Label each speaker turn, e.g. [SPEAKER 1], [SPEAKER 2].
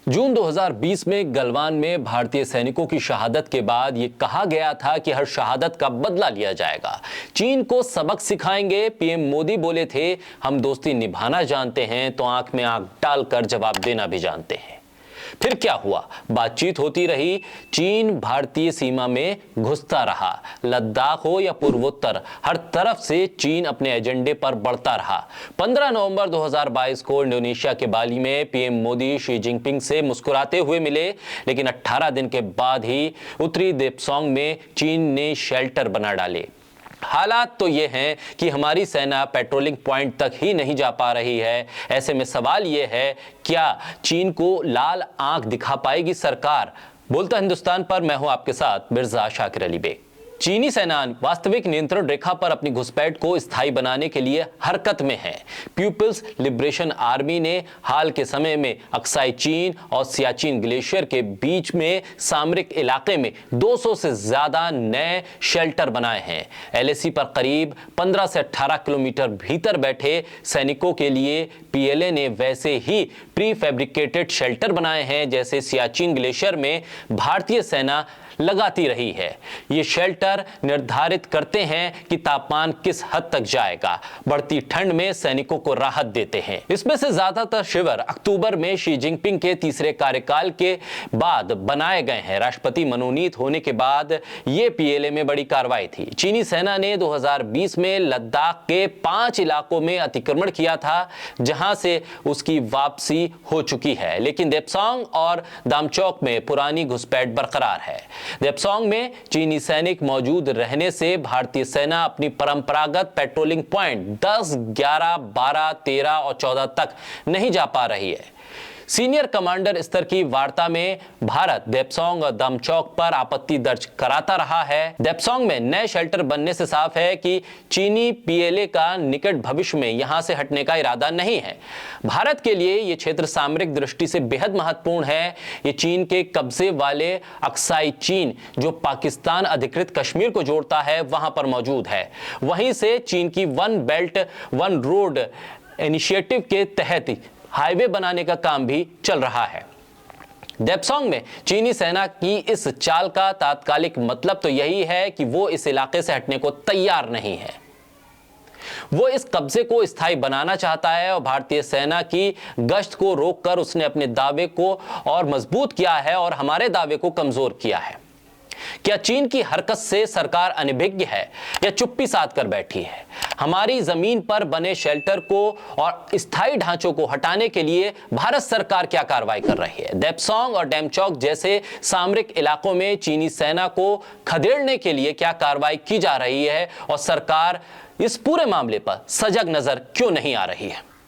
[SPEAKER 1] जून 2020 में गलवान में भारतीय सैनिकों की शहादत के बाद यह कहा गया था कि हर शहादत का बदला लिया जाएगा, चीन को सबक सिखाएंगे। पीएम मोदी बोले थे, हम दोस्ती निभाना जानते हैं तो आंख में आंख डालकर जवाब देना भी जानते हैं। फिर क्या हुआ? बातचीत होती रही, चीन भारतीय सीमा में घुसता रहा। लद्दाख हो या पूर्वोत्तर, हर तरफ से चीन अपने एजेंडे पर बढ़ता रहा। 15 नवंबर 2022 को इंडोनेशिया के बाली में पीएम मोदी शी जिनपिंग से मुस्कुराते हुए मिले, लेकिन 18 दिन के बाद ही उत्तरी देपसोंग में चीन ने शेल्टर बना डाले। हालात तो ये हैं कि हमारी सेना पेट्रोलिंग पॉइंट तक ही नहीं जा पा रही है। ऐसे में सवाल ये है, क्या चीन को लाल आंख दिखा पाएगी सरकार? बोलता हिंदुस्तान पर मैं हूं आपके साथ मिर्जा शाकिर अली बेग। चीनी सेना वास्तविक नियंत्रण रेखा पर अपनी घुसपैठ को स्थायी बनाने के लिए हरकत में है। पीपुल्स लिबरेशन आर्मी ने हाल के समय में अक्साई चीन और सियाचिन ग्लेशियर के बीच में सामरिक इलाके में 200 से ज्यादा नए शेल्टर बनाए हैं। एलएसी पर करीब 15 से 18 किलोमीटर भीतर बैठे सैनिकों के लिए पीएलए ने वैसे ही प्री फैब्रिकेटेड शेल्टर बनाए हैं जैसे सियाचिन ग्लेशियर में भारतीय सेना लगाती रही है। ये शेल्टर निर्धारित करते हैं कि तापमान किस हद तक जाएगा, बढ़ती ठंड में सैनिकों को राहत देते हैं। इसमें से ज्यादातर शिविर अक्टूबर में शी जिनपिंग के तीसरे कार्यकाल के बाद बनाए गए हैं। राष्ट्रपति मनोनीत होने के बाद ये पीएलए में बड़ी कार्रवाई थी। चीनी सेना ने 2020 में लद्दाख के 5 इलाकों में अतिक्रमण किया था, जहां से उसकी वापसी हो चुकी है, लेकिन देपसोंग और दामचौक में पुरानी घुसपैठ बरकरार है। देपसोंग में चीनी सैनिक मौजूद रहने से भारतीय सेना अपनी परंपरागत पेट्रोलिंग पॉइंट 10, 11, 12, 13 और 14 तक नहीं जा पा रही है। सीनियर कमांडर स्तर की वार्ता में भारत देपसोंग और दामचौक पर आपत्ति दर्ज कराता रहा है। देपसोंग में नए शेल्टर बनने से साफ है कि चीनी पीएलए का निकट भविष्य में यहां से हटने का इरादा नहीं है। भारत के लिए यह क्षेत्र सामरिक दृष्टि से बेहद महत्वपूर्ण है। ये चीन के कब्जे वाले अक्साई चीन, जो पाकिस्तान अधिकृत कश्मीर को जोड़ता है, वहां पर मौजूद है। वहीं से चीन की one belt one road initiative के तहत हाईवे बनाने का काम भी चल रहा है। देपसोंग में चीनी सेना की इस चाल का तात्कालिक मतलब तो यही है कि वो इस इलाके से हटने को तैयार नहीं है। वो इस कब्जे को स्थायी बनाना चाहता है और भारतीय सेना की गश्त को रोककर उसने अपने दावे को और मजबूत किया है और हमारे दावे को कमजोर किया है। क्या चीन की हरकत से सरकार अनभिज्ञ है या चुप्पी साध कर बैठी है? हमारी जमीन पर बने शेल्टर को और स्थायी ढांचों को हटाने के लिए भारत सरकार क्या कार्रवाई कर रही है? देपसोंग और दामचौक जैसे सामरिक इलाकों में चीनी सेना को खदेड़ने के लिए क्या कार्रवाई की जा रही है और सरकार इस पूरे मामले पर सजग नजर क्यों नहीं आ रही है?